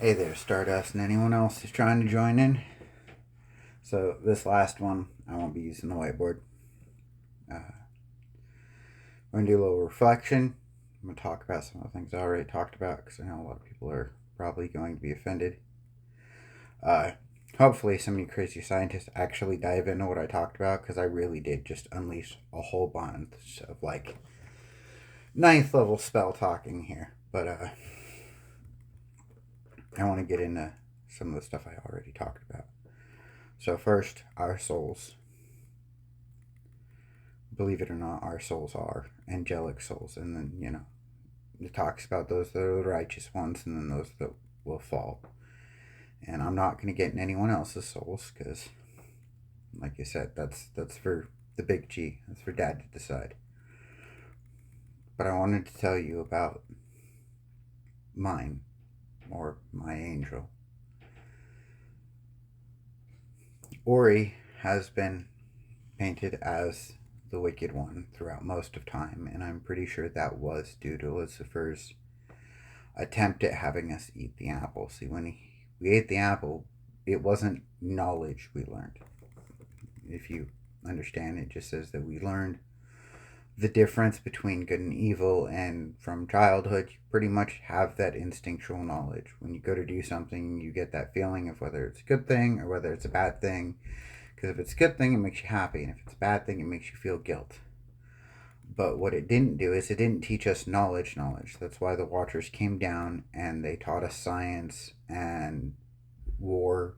Hey there, Stardust, and anyone else who's trying to join in. So, this last one, I won't be using the whiteboard. We're going to do a little reflection. I'm going to talk about some of the things I already talked about because I know a lot of people are probably going to be offended. Hopefully, some of you crazy scientists actually dive into what I talked about because I really did just unleash a whole bunch of ninth level spell talking here. But I want to get into some of the stuff I already talked about. So, first, our souls. Believe it or not, our souls are angelic souls. And then, it talks about those that are the righteous ones and then those that will fall. And I'm not going to get in anyone else's souls because, like you said, that's for the big G. That's for Dad to decide. But I wanted to tell you about mine, or my angel. Ori has been painted as the wicked one throughout most of time, and I'm pretty sure that was due to Lucifer's attempt at having us eat the apple. See, when we ate the apple, it wasn't knowledge we learned. If you understand, it just says that we learned the difference between good and evil, and from childhood, you pretty much have that instinctual knowledge. When you go to do something, you get that feeling of whether it's a good thing or whether it's a bad thing. Because if it's a good thing, it makes you happy, and if it's a bad thing, it makes you feel guilt. But what it didn't do is it didn't teach us knowledge. That's why the Watchers came down and they taught us science and war.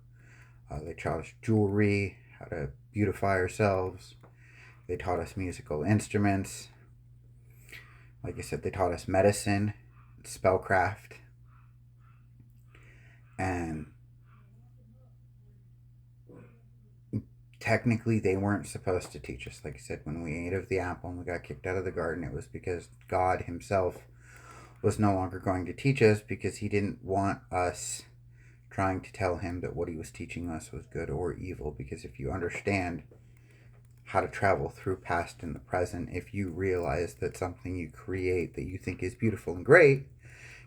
They taught us jewelry, how to beautify ourselves. They taught us musical instruments. Like I said, they taught us medicine, spellcraft. And technically, they weren't supposed to teach us. Like I said, when we ate of the apple and we got kicked out of the garden, it was because God Himself was no longer going to teach us because He didn't want us trying to tell Him that what He was teaching us was good or evil. Because if you understand how to travel through past and the present, if you realize that something you create that you think is beautiful and great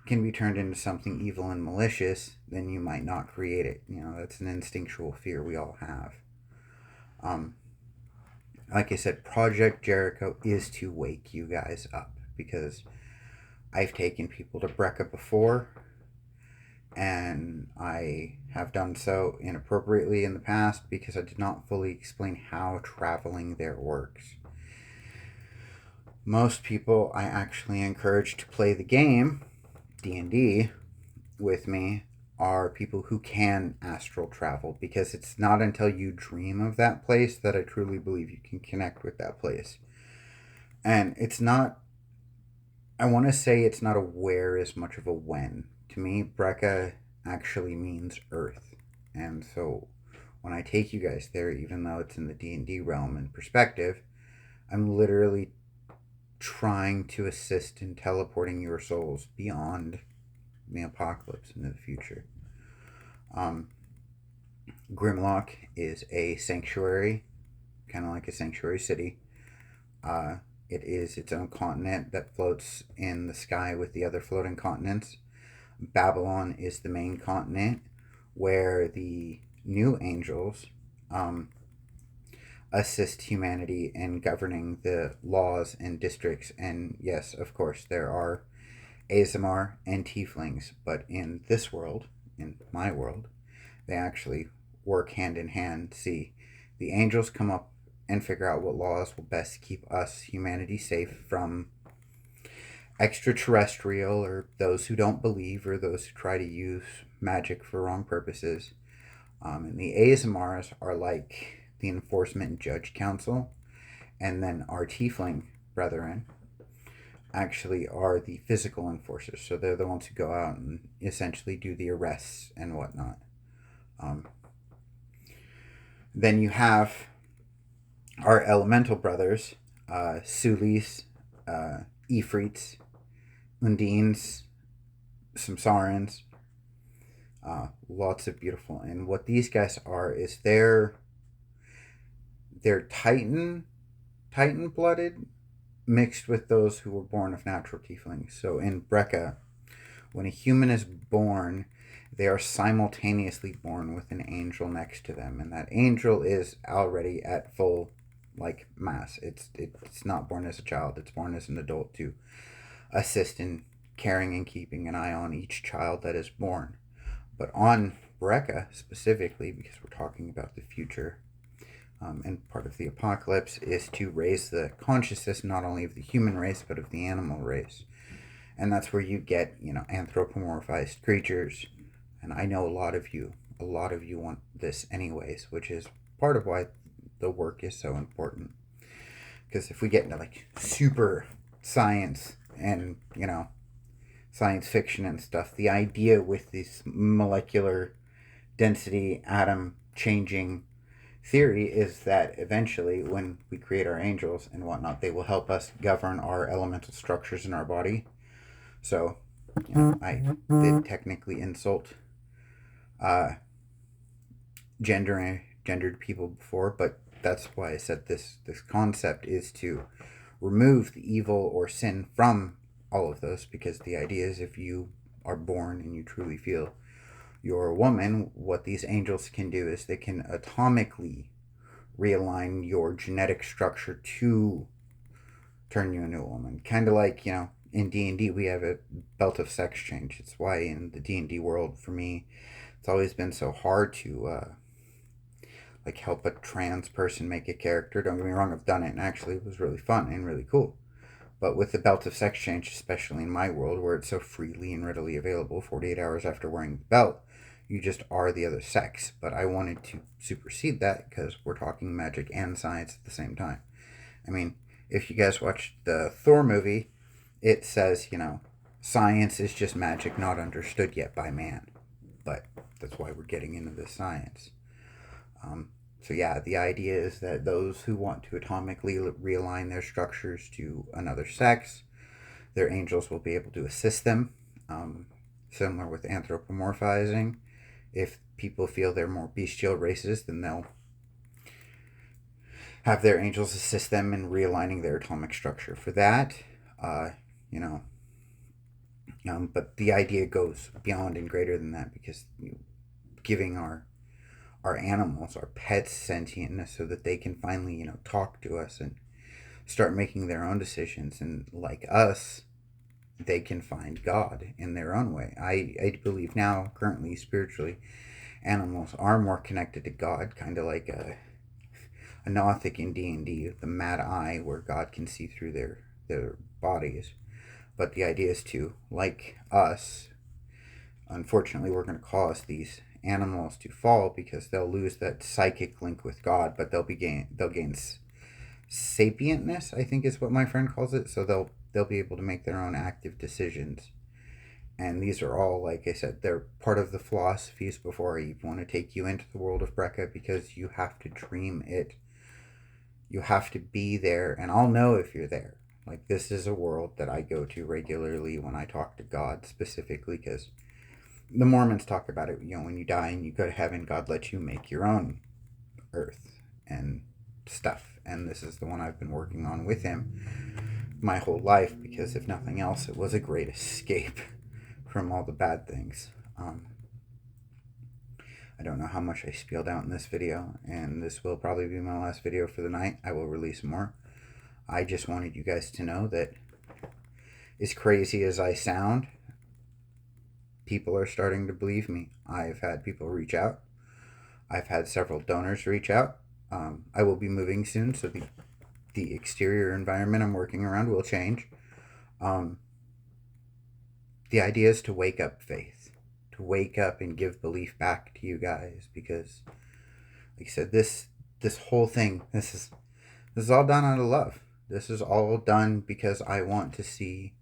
can be turned into something evil and malicious, then you might not create it. That's an instinctual fear we all have. Like I said, Project Jericho is to wake you guys up because I've taken people to Brecca before, and I have done so inappropriately in the past because I did not fully explain how traveling there works. Most people I actually encourage to play the game, D&D, with me are people who can astral travel because it's not until you dream of that place that I truly believe you can connect with that place. And it's not, I want to say it's not a where as much of a when. To me, Brecca actually means earth. And so when I take you guys there, even though it's in the D&D realm and perspective, I'm literally trying to assist in teleporting your souls beyond the apocalypse into the future. Grimlock is a sanctuary, kind of like a sanctuary city. It is its own continent that floats in the sky with the other floating continents. Babylon is the main continent where the new angels assist humanity in governing the laws and districts. And yes, of course, there are Azamar and Tieflings, but in this world, in my world, they actually work hand in hand. See, the angels come up and figure out what laws will best keep us, humanity, safe from extraterrestrial or those who don't believe or those who try to use magic for wrong purposes. And the Azamars are like the Enforcement and Judge Council, and then our Tiefling brethren actually are the physical enforcers. So they're the ones who go out and essentially do the arrests and whatnot. Then you have our elemental brothers, Sulis, Ifrits, Undines, Samsarans, lots of beautiful. And what these guys are is they're Titan blooded mixed with those who were born of natural tieflings. So in Brecca, When a human is born, they are simultaneously born with an angel next to them, and that angel is already at full mass. It's not born as a child; it's born as an adult to assist in caring and keeping an eye on each child that is born. But on Brekka specifically, because we're talking about the future, and part of the apocalypse is to raise the consciousness not only of the human race but of the animal race. And that's where you get, anthropomorphized creatures. And I know a lot of you want this anyways, which is part of why the work is so important. Because if we get into super science and, science fiction and stuff, the idea with this molecular density atom changing theory is that eventually when we create our angels and whatnot, they will help us govern our elemental structures in our body. So, I did technically insult gendered people before, but that's why I said this concept is to remove the evil or sin from all of those, because the idea is if you are born and you truly feel you're a woman, what these angels can do is they can atomically realign your genetic structure to turn you into a woman. Kind of like, in D&D we have a belt of sex change. It's why in the D&D world, for me, it's always been so hard to help a trans person make a character. Don't get me wrong, I've done it, and actually it was really fun and really cool. But with the belt of sex change, especially in my world where it's so freely and readily available, 48 hours after wearing the belt, you just are the other sex. But I wanted to supersede that because we're talking magic and science at the same time. I mean, if you guys watch the Thor movie, it says, science is just magic not understood yet by man. But that's why we're getting into this science. So yeah, the idea is that those who want to atomically realign their structures to another sex, their angels will be able to assist them. Similar with anthropomorphizing. If people feel they're more bestial races, then they'll have their angels assist them in realigning their atomic structure. For that, but the idea goes beyond and greater than that, because giving our animals, our pets, sentientness so that they can finally, talk to us and start making their own decisions. And like us, they can find God in their own way. I believe now, currently, spiritually, animals are more connected to God, kind of like a Nothic in D&D, the Mad Eye, where God can see through their bodies. But the idea is to, like us, unfortunately, we're going to cause these animals to fall because they'll lose that psychic link with God, but they'll gain sapientness, I think is what my friend calls it. So they'll be able to make their own active decisions. And these are all, like I said, they're part of the philosophies before I even want to take you into the world of Brekka, because you have to dream it. You have to be there, and I'll know if you're there. Like, this is a world that I go to regularly when I talk to God specifically, because the Mormons talk about it, when you die and you go to heaven, God lets you make your own earth and stuff. And this is the one I've been working on with him my whole life, because if nothing else, it was a great escape from all the bad things. I don't know how much I spilled out in this video, and this will probably be my last video for the night. I will release more. I just wanted you guys to know that, as crazy as I sound, people are starting to believe me. I've had people reach out. I've had several donors reach out. I will be moving soon, so the exterior environment I'm working around will change. The idea is to wake up faith, to wake up and give belief back to you guys, because, like I said, this whole thing, this is all done out of love. This is all done because I want to see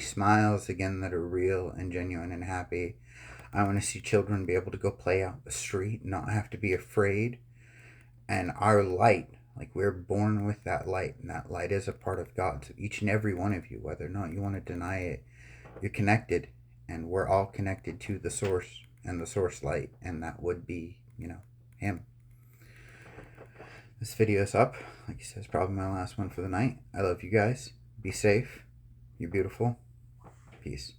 smiles again that are real and genuine and happy. I want to see children be able to go play out the street, not have to be afraid. And our light, we're born with that light, and that light is a part of God. So each and every one of you, whether or not you want to deny it, you're connected, and we're all connected to the source and the source light, and that would be, him. This video is up. Like I said, it's probably my last one for the night. I love you guys. Be safe. You're beautiful. Peace.